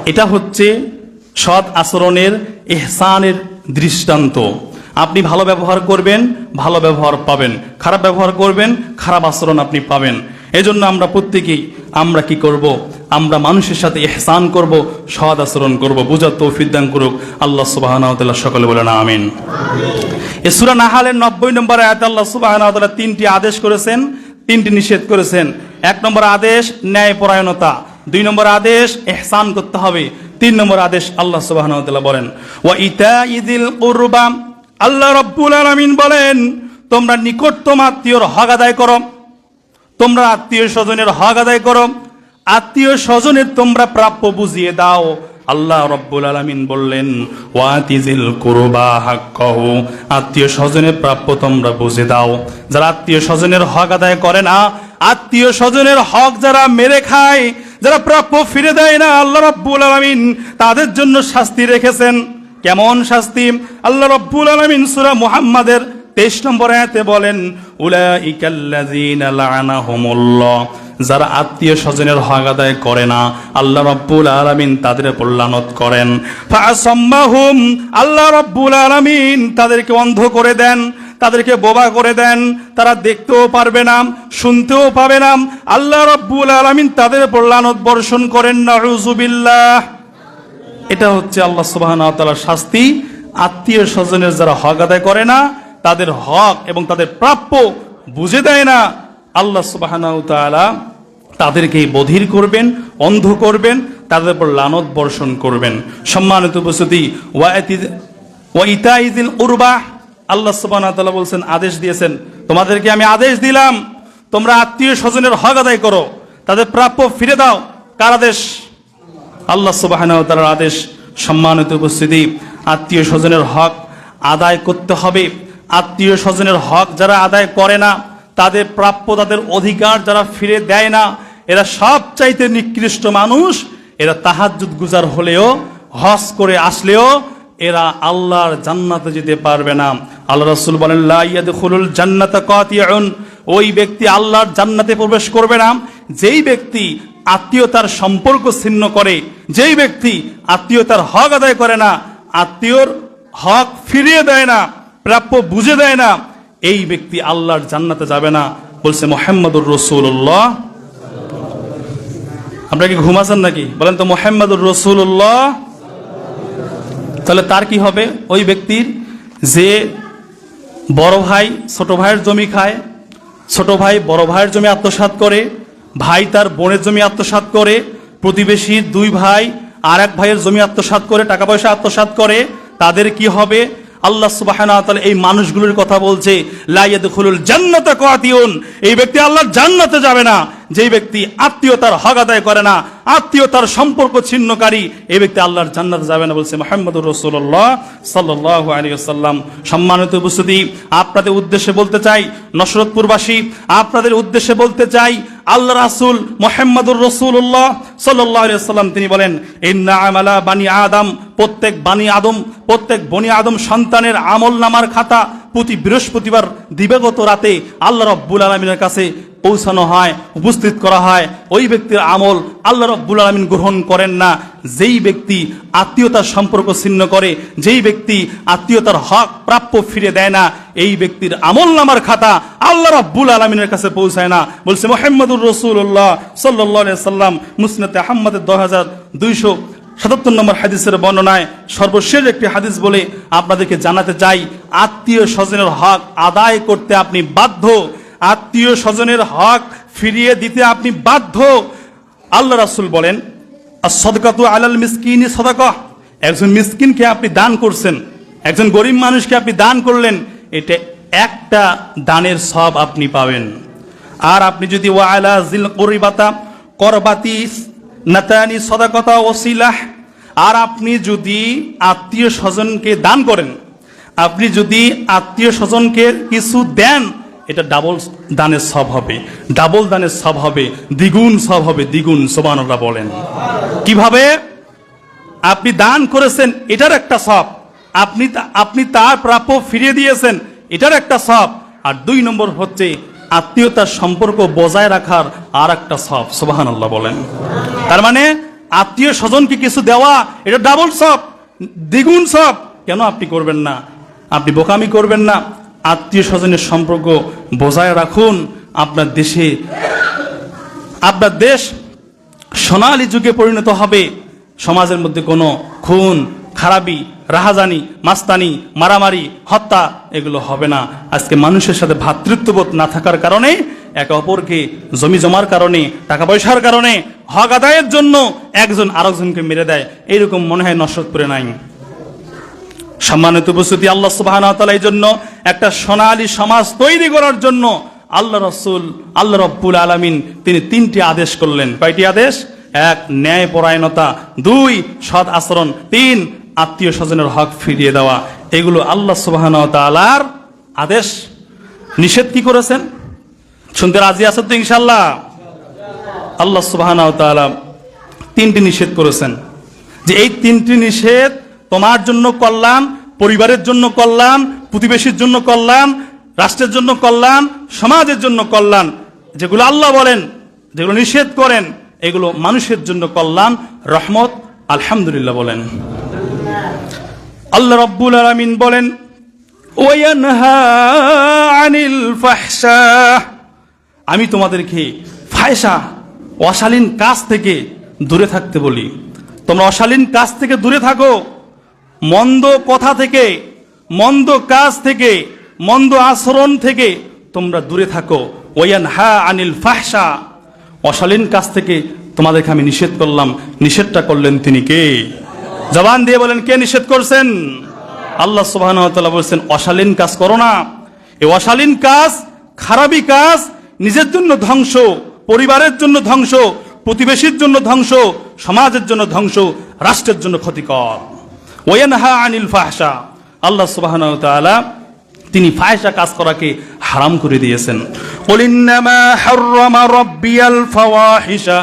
এটা হচ্ছে সৎ আচরণের, ইহসানের দৃষ্টান্ত। আপনি ভালো ব্যবহার করবেন, ভালো ব্যবহার পাবেন, খারাপ ব্যবহার করবেন, খারাপ আচরণ আপনি পাবেন। এজন্য আমরা প্রত্যেকেই আমরা কি করব? আমরা মানুষের সাথে ইহসান করব, সৎ আচরণ করব। বুঝার তৌফিক দান করুক আল্লাহ সুবহানাহু ওয়া তাআলা। সকলে বলেন আমিন। এই সূরা নাহালের 90 নম্বর আয়াতে আল্লাহ সুবহানাহু ওয়া তাআলা 3টি আদেশ করেছেন, 3টি নিষেধ করেছেন। 1 নম্বর আদেশ ন্যায়পরায়ণতা, 2 নম্বর আদেশ ইহসান করতে হবে, 3 নম্বর আদেশ আল্লাহ সুবহানাহু ওয়া তাআলা বলেন ওয়া ইতাইযিল কুরবা। আল্লাহ রাব্বুল আলামিন বলেন, তোমরা নিকটতম আত্মীয়র হক আদায় করো, তোমরা আত্মীয় স্বজনের হক আদায় করো। আত্মীয় স্বজনের তোমরা প্রাপ্য বুঝিয়ে দাও। আল্লাহ রাব্বুল আলামিন বললেন ওয়াতিজিল কুরবা হাক্কাহু, আত্মীয় স্বজনের প্রাপ্য তোমরা বুঝে দাও। যারা আত্মীয় স্বজনের হক আদায় করে না, আত্মীয় স্বজনের হক যারা মেরে খায়, যারা প্রাপ্য ফিরে দেয় না, আল্লাহ রাব্বুল আলামিন তাদের জন্য শাস্তি রেখেছেন। কেমন শাস্তি? আল্লাহ রাব্বুল আলামিন সূরা মুহাম্মাদের 23 নম্বর আয়াতে বলেন উলাইকাল্লাযীনা লা'নাহুমুল্লাহ, যারা আত্মীয় স্বজনের হক আদায় করে না, আল্লাহ রাব্বুল আলামিন তাদের উপর লানত করেন। ফাআসাম্মাহুম, আল্লাহ রাব্বুল আলামিন তাদেরকে অন্ধ করে দেন, তাদেরকে বোবা করে দেন, তারা দেখতেও পারবে না, শুনতেও পাবে না। আল্লাহ রাব্বুল আলামিন তাদের উপর লানত বর্ষণ করেন। নাউযুবিল্লাহ। এটা হচ্ছে আল্লাহ সুবহানাহু ওয়া তাআলার শাস্তি। আত্মীয় স্বজনের যারা হক আদায় করে না, তাদের হক এবং তাদের প্রাপ্য বুঝে দেয় না, আল্লাহ সুবহানাহু ওয়া তাআলা তাদেরকেই বধির করবেন, অন্ধ করবেন, তাদের উপর লানত বর্ষণ করবেন। সম্মানিত উপস্থিতি, ওয়া ইতাইযিল কুরবা, আল্লাহ সুবহানাহু ওয়া তাআলা বলছেন, আদেশ দিয়েছেন, তোমাদেরকে আমি আদেশ দিলাম তোমরা আত্মীয় স্বজনের হক আদায় করো, তাদের প্রাপ্য ফিরে দাও। কার আদেশ? আল্লাহ সুবহানাহু ওয়া তাআলার আদেশ। সম্মানিত উপস্থিতি, আত্মীয় স্বজনের হক আদায় করতে হবে। আত্মীয় স্বজনের হক যারা আদায় করে না, তাদের প্রাপ্য, তাদের অধিকার যারা ফিরে দেয় না, এরা সবচাইতে নিকৃষ্ট মানুষ। এরা তাহাজ্জুদ গুজার হলেও, হজ করে আসলেও এরা আল্লাহর জান্নাতে যেতে পারবে না। আল্লাহ রাসূল বলেন লা ইয়াদখুলুল জান্নাতা কাতিউন, ওই ব্যক্তি আল্লাহর জান্নাতে প্রবেশ করবে না যেই ব্যক্তি আত্মীয়তার সম্পর্ক ছিন্ন করে, যেই ব্যক্তি আত্মীয়তার হক আদায় করে না, আত্মীয়র হক ফিরিয়ে দেয় না, প্রাপ্য বুঝে দেয় না, এই ব্যক্তি আল্লাহর জান্নাতে যাবে না, বলছে মুহাম্মাদুর রাসূলুল্লাহ। আপনারা কি ঘুমাচ্ছেন নাকি? বলেন তো মুহাম্মাদুর রাসূলুল্লাহ। তাহলে তার কি হবে? ওই ব্যক্তির যে বড় ভাই ছোট ভাইয়ের জমি খায়, ছোট ভাই বড় ভাইয়ের জমি আত্মসাৎ করে, ভাই তার বোনের জমি আত্মসাৎ করে, প্রতিবেশীর দুই ভাই আর এক ভাইয়ের জমি আত্মসাৎ করে, টাকা পয়সা আত্মসাৎ করে, তাদের কি হবে? আল্লাহ সুবহানাহু ওয়া তাআলা এই মানুষগুলোর কথা বলছে লা ইয়াদখুলুল জান্নাতা কাতিউন, এই ব্যক্তি আল্লাহর জান্নাতে যাবে না যেই ব্যক্তি আত্মীয়তার হক আদায় করে না, আত্মীয়তার সম্পর্ক ছিন্নকারী, এই ব্যক্তি আল্লাহর জান্নাতে যাবে না, বলছে মুহাম্মদুর রাসূলুল্লাহ সাল্লাল্লাহু আলাইহি ওয়াসাল্লাম। সম্মানিত উপস্থিতি, আপনাদের উদ্দেশ্যে বলতে চাই, নসরতপুরবাসী আপনাদের উদ্দেশ্যে বলতে চাই, আল্লাহ রাসূল মুহাম্মদুর রাসূলুল্লাহ সাল্লাল্লাহু আলাইহি ওয়াসাল্লাম তিনি বলেন ইন্না আমালা বানি আদম, প্রত্যেক বনি আদম সন্তানের আমলনামার খাতা প্রতি বৃহস্পতিবার দিবাগত রাতে আল্লাহ রাব্বুল আলামিনের কাছে পৌঁছানো হয়, উপস্থিত করা হয়। ওই ব্যক্তির আমল আল্লাহ রাব্বুল আলামিন গ্রহণ করেন না যেই ব্যক্তি আত্মীয়তার সম্পর্ক ছিন্ন করে, যেই ব্যক্তি আত্মীয়তার হক প্রাপ্য ফিরে দেয় না, এই ব্যক্তির আমলনামার খাতা আল্লাহ রাব্বুল আলামিনের কাছে পৌঁছায় না, বলছে মুহাম্মদুর রাসূলুল্লাহ সাল্লাল্লাহু আলাইহি ওয়াসাল্লাম। মুসনাদে আহমদের 2277 নম্বর হাদিসের বর্ণনায় সর্বশেষ একটি হাদিস বলে আপনাদেরকে জানাতে চাই, আত্মীয় স্বজনের হক আদায় করতে আপনি বাধ্য, আত্মীয় স্বজনের হক ফিরিয়ে দিতে আপনি বাধ্য। আল্লাহ রাসূল বলেন as-সাদকাতু আলাল মিসকিনি সাদাকাহ, একজন মিসকিনকে আপনি দান করছেন, একজন গরিব মানুষকে আপনি দান করলেন, এটা একটা দানের সওয়াব আপনি পাবেন। আর আপনি যদি ওয়া আলা জিল কুরবাতা করবাতি নাতানি সাদাকাতা ওয়াসিলাহ, আর আপনি যদি আত্মীয় স্বজনকে দান করেন, আপনি যদি আত্মীয় স্বজনকে কিছু দেন, এটা ডাবল দানের সওয়াব হবে, ডাবল দানের সওয়াব হবে, দ্বিগুণ সওয়াব হবে, দ্বিগুণ। সুবহানাল্লাহ বলেন। কিভাবে? আপনি দান করেছেন, এটার একটা সওয়াব, আপনি তার প্রাপ্য ফিরিয়ে দিয়েছেন, এটার একটা সওয়াব। আর 2 নম্বর হচ্ছে আত্মীয়তার সম্পর্ক বজায় রাখার আর একটা সওয়াব। সুবহানাল্লাহ বলেন। তার মানে আত্মীয় স্বজনকে কিছু দেওয়া, এটা ডাবল সওয়াব, দ্বিগুণ সওয়াব। কেন আপনি করবেন না? আপনি বোকামি করবেন না, আত্মীয় স্বজনের সম্পর্ক বজায় রাখুন। আপনার দেশ সোনালী যুগে পরিণত হবে, সমাজের মধ্যে কোনো খুন খারাপি, রাহাজানি, মাস্তানি, মারামারি, হত্যা এগুলো হবে না। আজকে মানুষের সাথে ভ্রাতৃত্ববোধ না থাকার কারণে, একে অপরকে জমি জমার কারণে, টাকা পয়সার কারণে, হক আদায়ের জন্য একজন আরেকজনকে মেরে দেয়, এইরকম মনে হয় নসরতপুরে নাই। সম্মানিত উপস্থিতি, আল্লাহ সুবহানাহু ওয়া তাআলা এই জন্য একটা সোনালী সমাজ তৈরি করার জন্য আল্লাহ রাসূল আল্লাহ রাব্বুল আলামিন তিনি 3টি আদেশ করলেন। কয়টি আদেশ? 1 ন্যায়পরায়ণতা, 2 সৎ আচরণ, 3 আত্মীয় স্বজনের হক ফিরিয়ে দেওয়া। এগুলো আল্লাহ সুবহানাহু ওয়া তাআলার আদেশ। নিষেধ কি করেছেন শুনতে রাজি আছেন তো ইনশাআল্লাহ? আল্লাহ সুবহানাহু ওয়া তাআলা 3টি নিষেধ করেছেন, যে এই 3টি নিষেধ তোমার জন্য কল্যাণ, পরিবারের জন্য কল্যাণ, প্রতিবেশীর জন্য কল্যাণ, রাষ্ট্রের জন্য কল্যাণ, সমাজের জন্য কল্যাণ। যেগুলো আল্লাহ বলেন, যেগুলো নিষেধ করেন, এগুলো মানুষের জন্য কল্যাণ, রহমত। আলহামদুলিল্লাহ বলেন। আল্লাহ রাব্বুল আলামিন বলেন ওয়ায়ানহা আনিল ফাহশা, আমি তোমাদেরকে ফাহশা অশালীন কাজ থেকে দূরে থাকতে বলি। তোমরা অশালীন কাজ থেকে দূরে থাকো, মন্দ কথা থেকে, মন্দ কাজ থেকে, মন্দ আচরণ থেকে তোমরা দূরে থাকো। ওয়ায়ানহা আনিল ফাহশা, অশালীন কাজ থেকে তোমাদেরকে আমি নিষেধ করলাম। নিষেধটা করলেন তিনি কে? জবান দিয়ে বলেন, কে নিষেধ করছেন? আল্লাহ সুবহানাহু ওয়া তাআলা বলেছেন অশালীন কাজ করো না। এই অশালীন কাজ, খারাপি কাজ নিজের জন্য ধ্বংস, পরিবারের জন্য ধ্বংস, প্রতিবেশীর জন্য ধ্বংস, সমাজের জন্য ধ্বংস, রাষ্ট্রের জন্য ক্ষতিকর। ওয়ায়ানহা আনিল ফাহশা, আল্লাহ সুবহানাহু ওয়া তাআলা তিনি ফাহশা কাজ করাকে হারাম করে দিয়েছেন। কুল ইন্নামা হাররামা রাব্বিয়াল ফাওয়াহিশা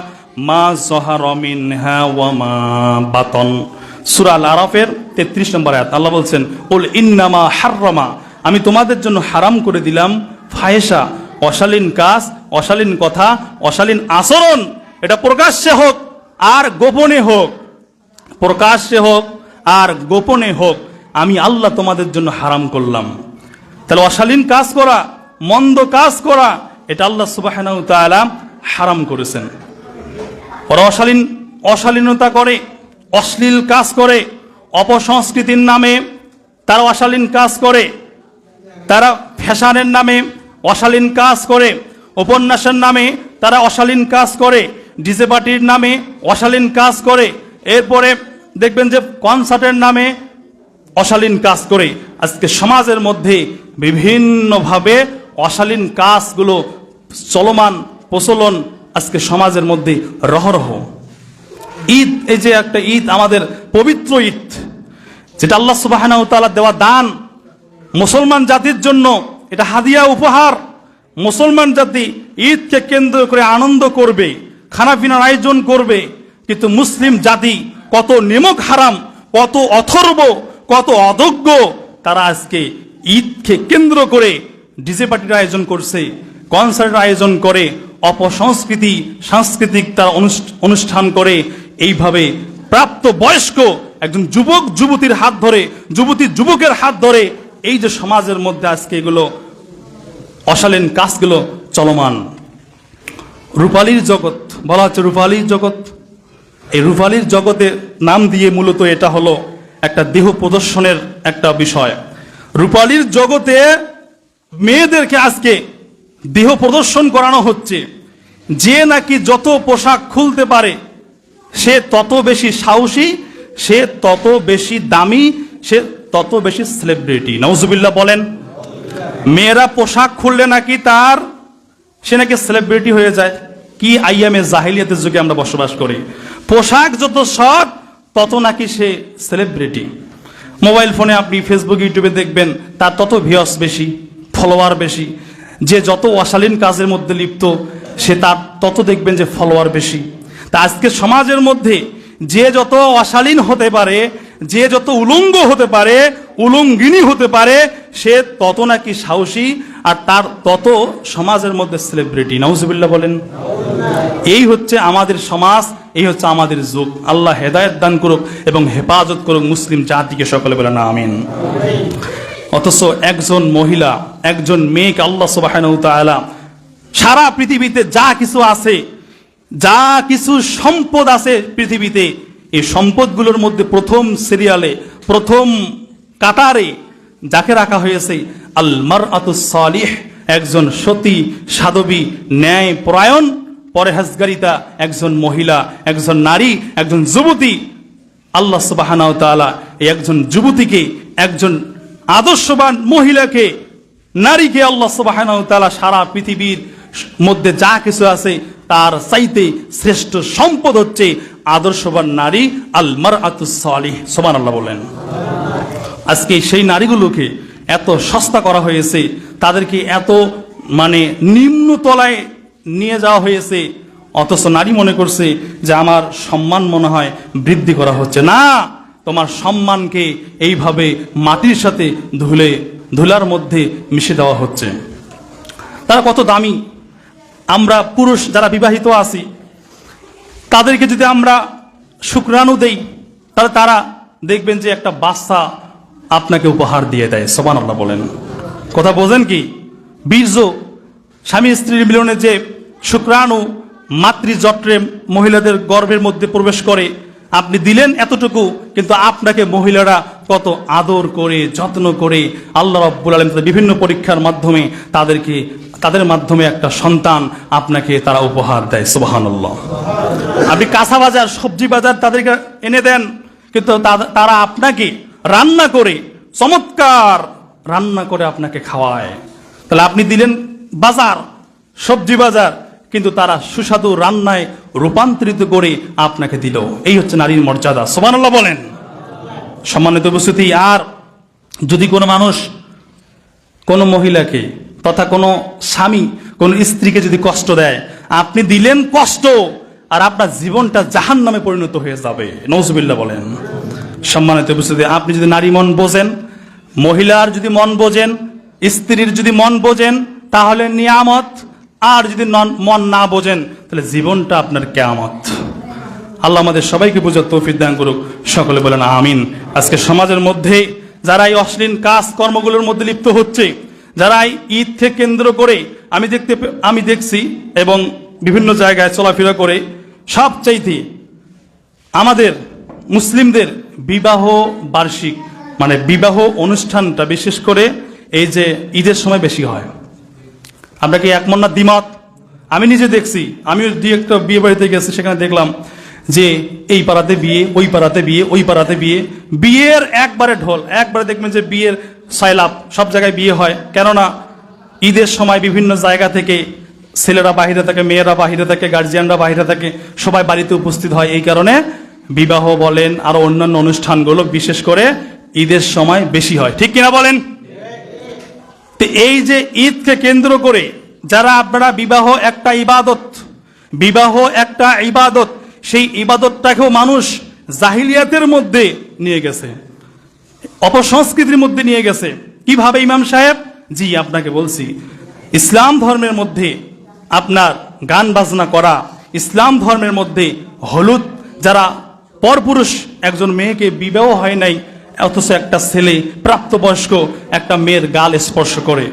মা যাহারা মিনহা ওয়া মা বাতন। সূরা আল আরাফের 33 নম্বর আয়াত। আল্লাহ বলছেন কুল ইন্নামা হাররামা, আমি তোমাদের জন্য হারাম করে দিলাম ফাহশা, অশালীন কাজ, অশালীন কথা, অশালীন আচরণ। এটা প্রকাশ্যে হোক আর গোপনে হোক, প্রকাশ্যে হোক আর গোপনে হোক, আমি আল্লাহ তোমাদের জন্য হারাম করলাম। তাহলে অশালীন কাজ করা, মন্দ কাজ করা, এটা আল্লাহ সুবহানাহু ওয়া তাআলা হারাম করেছেন। ওরা অশালীনতা করে, অশ্লীল কাজ করে, অপসংস্কৃতির নামে তারা অশালীন কাজ করে, তারা ফ্যাশনের নামে অশালীন কাজ করে, উপন্যাসের নামে তারা অশালীন কাজ করে, ডিজে পার্টির নামে অশালীন কাজ করে, এরপরে দেখবেন যে কনসার্টের নামে অশালীন কাজ করে। আজকে সমাজের মধ্যে বিভিন্নভাবে অশালীন কাজগুলো চলমান, প্রচলন আজকে সমাজের মধ্যে রহরহ। ঈদ, এই যে একটা ঈদ, আমাদের পবিত্র ঈদ, যেটা আল্লাহ সুবহানাহু ওয়া তাআলা দেওয়া দান, মুসলমান জাতির জন্য এটা হাদিয়া, উপহার। মুসলমান জাতি ঈদকে কেন্দ্র করে আনন্দ করবে, খানাপিনার আয়োজন করবে, কিন্তু মুসলিম জাতি কত নেমক হারাম, কত অথর্ব, কত অদজ্ঞ, তারা আজকে ঈদকে কেন্দ্র করে ডিজে পার্টির আয়োজন করছে, কনসার্টের আয়োজন করে, অপসংস্কৃতি, সাংস্কৃতিক তার অনুষ্ঠান করে। এইভাবে প্রাপ্ত বয়স্ক একজন যুবক যুবতীর হাত ধরে, যুবতী যুবকের হাত ধরে, এই যে সমাজের মধ্যে আজকে এগুলো অশালীন কাজগুলো চলমান। রূপালীর জগৎ বলা হচ্ছে, রূপালীর জগৎ। এই রূপালীর জগতের নাম দিয়ে মূলত এটা হলো একটা দেহ প্রদর্শনের একটা বিষয়। রূপালীর জগতে মেয়েদেরকে আজকে দেহ প্রদর্শন করানো হচ্ছে। যে নাকি যত পোশাক খুলতে পারে সে তত বেশি সাহসী, সে তত বেশি দামি, সে তত বেশি সেলিব্রিটি। নাউজুবিল্লাহ বলেন। মেয়েরা পোশাক খুললে নাকি সে নাকি সেলিব্রিটি হয়ে যায়। কি আইয়ামে জাহিলিয়াতের যুগে আমরা বসবাস করি। পোশাক যত শর্ট তত নাকি সে সেলিব্রিটি। মোবাইল ফোনে আপনি ফেসবুক, ইউটিউবে দেখবেন তার তত ভিউয়ার্স বেশি, ফলোয়ার বেশি। যে যত অশালীন কাজের মধ্যে লিপ্ত সে তার তত দেখবেন যে ফলোয়ার বেশি। তা আজকে সমাজের মধ্যে যে যত অশালীন হতে পারে, যে যত উলঙ্গ হতে পারে, উলঙ্গিনী হতে পারে, সে তত নাকি সাহসী, আর তার তত সমাজের মধ্যে সেলিব্রিটি। নাউজুবিল্লাহ বলেন। এই হচ্ছে আমাদের সমাজ, এই হচ্ছে আমাদের যুগ। আল্লাহ হেদায়েত দান করুক এবং হেফাজত করুক মুসলিম জাতিকে, সকলে বলেন আমিন। অথচ একজন মহিলা, একজন মেয়েকে আল্লাহ সুবহানাহু ওয়া তাআলা সারা পৃথিবীতে যা কিছু আছে, যা কিছু সম্পদ আছে পৃথিবীতে, এই সম্পদগুলোর মধ্যে প্রথম সিরিয়ালে, প্রথম কাতারে যাকে রাখা হয়েছে আল মারআতুস সালিহ, একজন সতী, সাধবী, ন্যায় পরায়ণ, পরহেজগারিতা একজন মহিলা, একজন নারী, একজন যুবতী। আল্লাহ সুবহানাহু ওয়া তাআলা এই একজন যুবতীকে, একজন আদর্শবান মহিলাকে নারীকে আল্লাহ সুবহানাহু ওয়া তাআলা সারা পৃথিবীর মধ্যে যা কিছু আছে তার চাইতে শ্রেষ্ঠ সম্পদ হচ্ছে আদর্শবান নারী, আল মারআতুস সালিহ। সুবহানাল্লাহ বলেন। আজকে সেই নারীগুলোকে এত সস্তা করা হয়েছে, তাদেরকে এত নিম্ন তলায় নিয়ে যাওয়া হয়েছে, অথচ নারী মনে করছে যে আমার সম্মান মনে হয় বৃদ্ধি করা হচ্ছে। না, তোমার সম্মানকে এইভাবে মাটির সাথে ধুলার মধ্যে মিশে দেওয়া হচ্ছে। তারা কত দামি। আমরা পুরুষ যারা বিবাহিত আছি তাদেরকে যদি আমরা শুকরানু দেই, তাহলে তারা দেখবেন যে একটা বাচ্চা আপনাকে উপহার দিয়ে দেয়। সুবহানাল্লাহ বলেন। কথা বোঝেন কি? বীর্য, স্বামী স্ত্রীর মিলনে যে শুক্রাণু মাতৃজঠরে মহিলাদের গর্ভের মধ্যে প্রবেশ করে, আপনি দিলেন এতটুকু, কিন্তু আপনাকে মহিলারা কত আদর করে যত্ন করে আল্লাহ রাব্বুল আলামিন তাদের বিভিন্ন পরীক্ষার মাধ্যমে তাদের মাধ্যমে একটা সন্তান আপনাকে তারা উপহার দেয়। সুবহানাল্লাহ। আপনি কাঁচা বাজার, সবজি বাজার তাদেরকে এনে দেন, কিন্তু তারা আপনাকে রান্না করে, চমৎকার রান্না করে আপনাকে খাওয়ায়। তাহলে আপনি দিলেন বাজার, সবজি বাজার, কিন্তু তারা সুস্বাদু রান্নায় রূপান্তরিত করে আপনাকে দিল। এই হচ্ছে নারীর মর্যাদা। সুবহানাল্লাহ বলেন। সম্মানিত উপস্থিতি, আর যদি কোনো মানুষ কোনো মহিলাকে তথা কোনো স্বামী কোনো স্ত্রীকে যদি কষ্ট দেয়, আপনি দিলেন কষ্ট, আর আপনার জীবনটা জাহান্নামে পরিণত হয়ে যাবে। নওজুবিল্লাহ বলেন। সম্মানিত উপস্থিতি, আপনি যদি নারী মন বোঝেন, মহিলার যদি মন বোঝেন, স্ত্রীর যদি মন বোঝেন, তাহলে নিয়ামত। আর যদি মন না বোঝেন, তাহলে জীবনটা আপনার কিয়ামত। আল্লাহ আমাদের সবাইকে বোঝার তৌফিক দান করুক। সকলে বলেন আমিন। আজকে সমাজের মধ্যে যারা এই অশ্লীল কাজ কর্মগুলোর মধ্যে লিপ্ত হচ্ছে, যারা এই ঈদকে কেন্দ্র করে আমি দেখছি এবং বিভিন্ন জায়গায় চলাফেরা করে, সবচাইতে আমাদের মুসলিমদের বিবাহ বার্ষিক বিবাহ অনুষ্ঠানটা বিশেষ করে এই যে ঈদের সময় বেশি হয়। আমরা কি একমত না দ্বিমত? আমি নিজে দেখছি, আমিও একটা বিয়ে বাড়িতে গেছি, সেখানে দেখলাম যে এই পাড়াতে বিয়ে, ওই পাড়াতে বিয়ে, ওই পাড়াতে বিয়ে, বিয়ের একবারে ঢোল, একবারে দেখবেন যে বিয়ের সয়লাভ, সব জায়গায় বিয়ে হয়। কেননা ঈদের সময় বিভিন্ন জায়গা থেকে ছেলেরা বাহিরে থাকে, মেয়েরা বাহিরে থাকে, গার্জিয়ানরা বাহিরে থাকে, সবাই বাড়িতে উপস্থিত হয়। এই কারণে বিবাহ বলেন আরো অন্যান্য অনুষ্ঠানগুলো বিশেষ করে ঈদের সময় বেশি হয়। ঠিক কিনা বলেন? তো এই যে ঈদকে কেন্দ্র করে যারা আপনারা বিবাহ একটা ইবাদত, সেই ইবাদতটাকেও মানুষ জাহিলিয়াতের মধ্যে নিয়ে গেছে, অপসংস্কৃতির মধ্যে নিয়ে গেছে। কিভাবে ইমাম সাহেব? জি, আপনাকে বলছি। ইসলাম ধর্মের মধ্যে আপনার গান বাজনা করা, ইসলাম ধর্মের মধ্যে হলুদ, যারা পরপুরুষ একজন মেয়েকে বিবাহ হয় নাই, অথচ একটা ছেলে প্রাপ্তবয়স্ক একটা মেয়ের গাল স্পর্শ করে,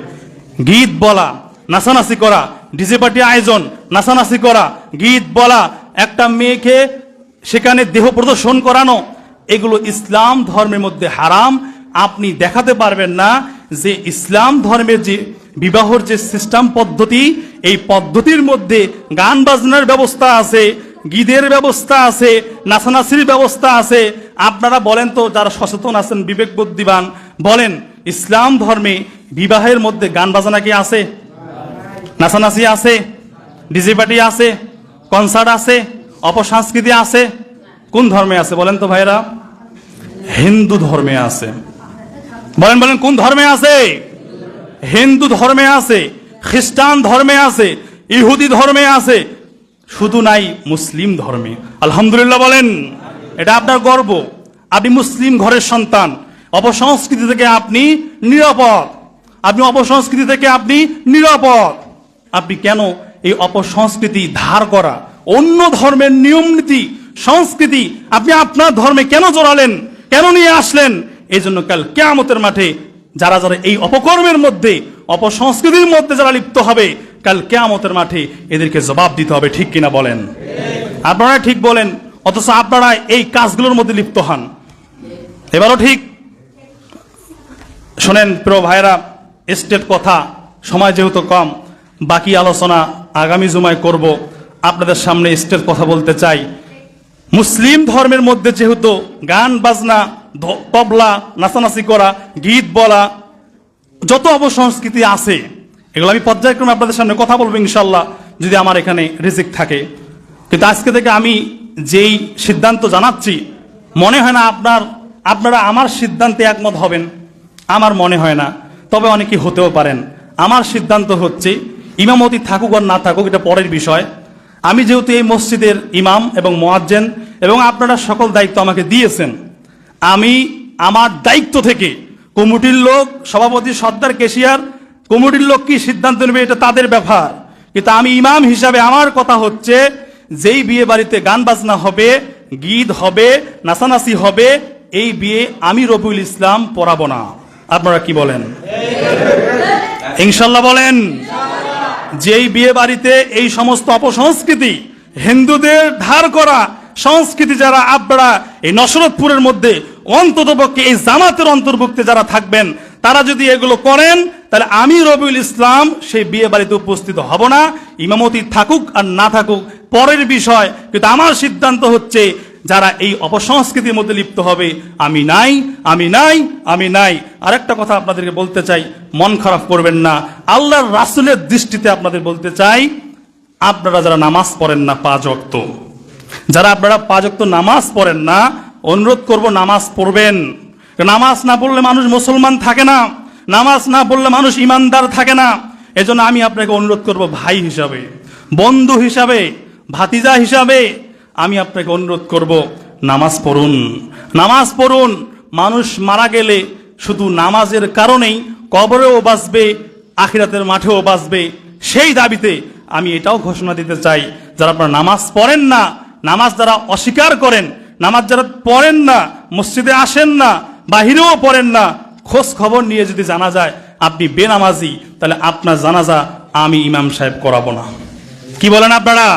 গীত বলা, নাচানাচি করা, ডিজে পার্টি আয়োজন, নাচানাচি করা, গীত বলা, একটা মেয়েকে সেখানে দেহ প্রদর্শন করানো, এগুলো ইসলাম ধর্মের মধ্যে হারাম। আপনি দেখাতে পারবেন না যে ইসলাম ধর্মের যে বিবাহর যে সিস্টেম পদ্ধতি, এই পদ্ধতির মধ্যে গান বাজনার ব্যবস্থা আছে, গীতের ব্যবস্থা আছে, নাচানাচির ব্যবস্থা আছে। আপনারা বলেন তো, যারা সচেতন আছেন, বিবেক বুদ্ধিমান, বলেন ইসলাম ধর্মে বিবাহের মধ্যে গান বাজনা কি আছে? নাচানাচি আছে? ডিজে পার্টি আছে? কনসার্ট আছে? অপসংস্কৃতি আছে? কোন ধর্মে আছে বলেন তো ভাইরা? হিন্দু ধর্মে আছে। বলেন কোন ধর্মে আছে? হিন্দু ধর্মে আছে, খ্রিস্টান ধর্মে আছে, ইহুদি ধর্মে আছে, শুধু নাই মুসলিম ধর্মে। আলহামদুলিল্লাহ বলেন। এটা আপনার গর্ব। আপনি মুসলিম ঘরের সন্তান। অপসংস্কৃতি থেকে আপনি নিরাপদ। আপনি কেন এই অপসংস্কৃতি ধার করা, অন্য ধর্মের নিয়ম নীতি সংস্কৃতি আপনি আপনার ধর্মে কেন জড়ালেন, কেন নিয়ে আসলেন? এই জন্য কাল কিয়ামতের মাঠে যারা এই অপকর্মের মধ্যে, অপসংস্কৃতির মধ্যে যারা লিপ্ত হবে, কাল কিয়ামতের মাঠে এদেরকে জবাব দিতে হবে। ঠিক কিনা বলেন? আপনারা ঠিক বলেন, অথচ আপনারা এই কাজগুলোর মধ্যে লিপ্ত হন। এবারও ঠিক শোনেন প্রিয় ভাইরা, স্টেট কথা, সময় যেহেতু কম, বাকি আলোচনা আগামী জুমায় করব। আপনাদের সামনে স্টেট কথা বলতে চাই। মুসলিম ধর্মের মধ্যে যেহেতু গান বাজনা, তবলা, নাচানাচি করা, গীত বলা, যত অপসংস্কৃতি আছে এগুলো আমি পর্যায়ক্রমে আপনাদের সামনে কথা বলবো ইনশাল্লাহ, যদি আমার এখানে রিজিক থাকে। কিন্তু আজকে থেকে আমি যেই সিদ্ধান্ত জানাচ্ছি, মনে হয় না আপনারা আমার সিদ্ধান্তে একমত হবেন, আমার মনে হয় না, তবে অনেকে হতেও পারেন। আমার সিদ্ধান্ত হচ্ছে, ইমামতি থাকুক আর না থাকুক এটা পরের বিষয়। আমি যেহেতু এই মসজিদের ইমাম এবং মুয়াজ্জিন এবং আপনারা সকল দায়িত্ব আমাকে দিয়েছেন, আমি আমার দায়িত্ব থেকে কমিটির লোক, সভাপতি, সর্দার, কেশিয়ার, কমিটির লোক কি সিদ্ধান্ত নেবে এটা তাদের ব্যাপার। কিন্তু আমি ইমাম হিসাবে আমার কথা হচ্ছে, যেই বিয়ে বাড়িতে গান বাজনা হবে, গীত হবে, নাচানাচি হবে, এই বিয়ে আমি রবিউল ইসলাম পড়াবো না। আপনারা কি বলেন? ইনশাল্লাহ বলেন। যেই বিয়ে বাড়িতে এই সমস্ত অপসংস্কৃতি, হিন্দুদের ধার করা সংস্কৃতি, যারা আপনারা এই নসরতপুরের মধ্যে অন্ততপক্ষে এই জামাতের অন্তর্ভুক্ত যারা থাকবেন, তারা যদি এগুলো করেন, তাহলে আমি রবিউল ইসলাম সেই বিয়ে বাড়িতে উপস্থিত হব না। ইমামতি থাকুক আর না থাকুক পরের বিষয়, কিন্তু আমার সিদ্ধান্ত হচ্ছে, যারা এই অপসংস্কৃতির মধ্যে লিপ্ত হবে, আমি নাই, আমি নাই, আমি নাই। আরেকটা কথা আপনাদেরকে বলতে চাই, মন খারাপ করবেন না, আল্লাহর রাসূলের দৃষ্টিতে আপনাদের বলতে চাই, আপনারা যারা নামাজ পড়েন না 5 ওয়াক্ত, যারা আপনারা 5 ওয়াক্ত নামাজ পড়েন না, অনুরোধ করব নামাজ পড়বেন। নামাজ না পড়লে মানুষ মুসলমান থাকে না, নামাজ না পড়লে মানুষ ইমানদার থাকে না। এজন্য আমি আপনাকে অনুরোধ করব, ভাই হিসাবে, বন্ধু হিসাবে, ভাতিজা হিসাবে আমি আপনাকে অনুরোধ করব, নামাজ পড়ুন, নামাজ পড়ুন। মানুষ মারা গেলে শুধু নামাজের কারণেই কবরেও বাঁচবে, আখিরাতের মাঠেও বাঁচবে। সেই দাবিতে আমি এটাও ঘোষণা দিতে চাই, যারা আপনারা নামাজ পড়েন না, নামাজ যারা অস্বীকার করেন, নামাজ যারা পড়েন না, মসজিদে আসেন না, বাহিরেও পড়েন না, খোঁজ খবর নিয়ে যদি জানা যায় আপনি বেনামাজি, তাহলে আপনার জানাজা আমি ইমাম সাহেব করাবো না। কি বলেন আপনারা?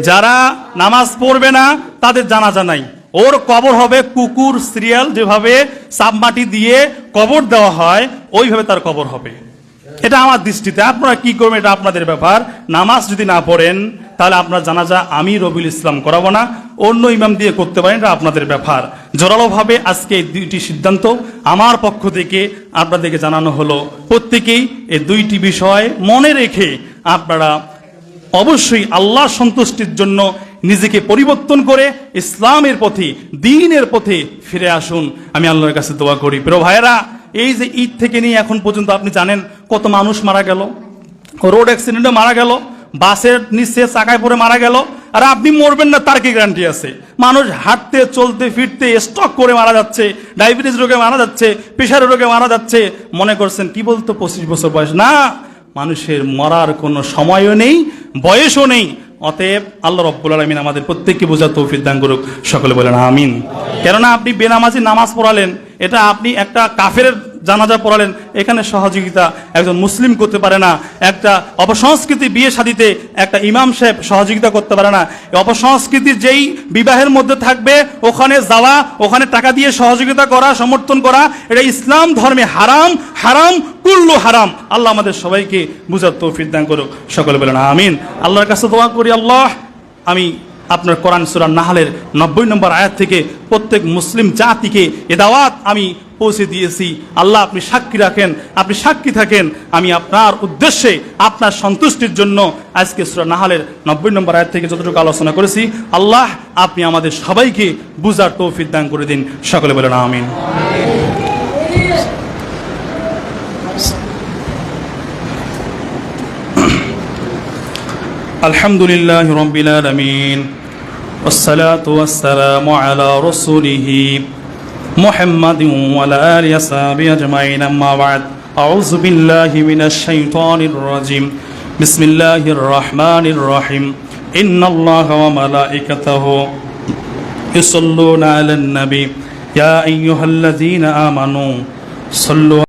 যারা নামাজ পড়বে না তাদের জানাজা নাই, ওর কবর হবে কুকুর সিরিয়াল যেভাবে সাবমাটি দিয়ে কবর দেওয়া হয়, ওইভাবে তার কবর হবে। এটা আমার দৃষ্টিতে। আপনারা কি করবেন এটা আপনাদের ব্যাপার। নামাজ যদি না পড়েন তাহলে আপনার জানাজা আমি রবিউল ইসলাম করাবো না, অন্য ইমাম দিয়ে করতে পারেন, এটা আপনাদের ব্যাপার। জোরালোভাবে আজকে এই 2টি সিদ্ধান্ত আমার পক্ষ থেকে আপনাদেরকে জানানো হলো। প্রত্যেকেই এই 2টি বিষয় মনে রেখে আপনারা অবশ্যই আল্লাহ সন্তুষ্টির জন্য নিজেকে পরিবর্তন করে ইসলামের পথে, দ্বীনের পথে ফিরে আসুন। আমি আল্লাহর কাছে দোয়া করি। প্রিয় ভাইয়েরা, এই যে ঈদ থেকে নিয়ে এখন পর্যন্ত আপনি জানেন কত মানুষ মারা গেল, রোড অ্যাক্সিডেন্টে মারা গেল, বাসের নিচে চাকায় পড়ে মারা গেল। আর আপনি মরবেন না তার কি গ্যারান্টি আছে? মানুষ হাঁটতে, চলতে, ফিরতে স্ট্রোক করে মারা যাচ্ছে, ডায়াবেটিস রোগে মারা যাচ্ছে, প্রেশার রোগে মারা যাচ্ছে। মনে করছেন কি বলতো 25 বছর বয়স? না, মানুষের মরার কোনো সময়ও নেই, বয়সও নেই। অতএব আল্লাহ রাব্বুল আলামিন আমাদের প্রত্যেককে বোঝার তৌফিক দান করুক। সকলে বলেন আমিন। কেননা আপনি বেনামাজি নামাজ পড়ালেন, এটা আপনি একটা কাফেরের জানাজা পড়ালেন, এখানে সহযোগিতা একজন মুসলিম করতে পারে না। একটা অপসংস্কৃতি বিয়ে শাদিতে একটা ইমাম সাহেব সহযোগিতা করতে পারে না। অপসংস্কৃতির যেই বিবাহের মধ্যে থাকবে ওখানে যাওয়া, ওখানে টাকা দিয়ে সহযোগিতা করা, সমর্থন করা, এটা ইসলাম ধর্মে হারাম, হারাম, কুল্লু হারাম। আল্লাহ আমাদের সবাইকে বুঝার তৌফিক দান করুক। সকলে বলেন আমিন। আল্লাহর কাছে দোয়া করি, আল্লাহ, আমি আপনার কোরআন সূরা নাহলের 90 নম্বর আয়াত থেকে প্রত্যেক মুসলিম জাতিকে এ দাওয়াত আমি পৌঁছে দিয়েছি। আল্লাহ আপনি সাক্ষী রাখেন, আপনি সাক্ষী থাকেন, আমি আপনার উদ্দেশ্যে, আপনার সন্তুষ্টির জন্য আজকে সূরা নাহলের 90 নম্বর আয়াত থেকে যতটুকু আলোচনা করেছি, আল্লাহ আপনি আমাদের সবাইকে বুঝার তৌফিক দান করে দিন। সকলে বলেন আমিন। আলহামদুলিল্লাহ রাব্বিল আলামিন, ওয়াসসালাতু ওয়াসসালামু আলা রাসূলিহি মুহাম্মাদিন ওয়া আলা আলিহি ওয়া সাহবিহি আজমাইন, আম্মা বা'দ। আউযু বিল্লাহি মিনাশ শাইতানির রাজীম। বিসমিল্লাহির রাহমানির রাহিম। ইন্নাল্লাহা ওয়া মালাইকাতাহু ইউসাল্লুনা আলান নবী ইয়া আইয়ুহাল্লাযীনা আমানু সাল্লু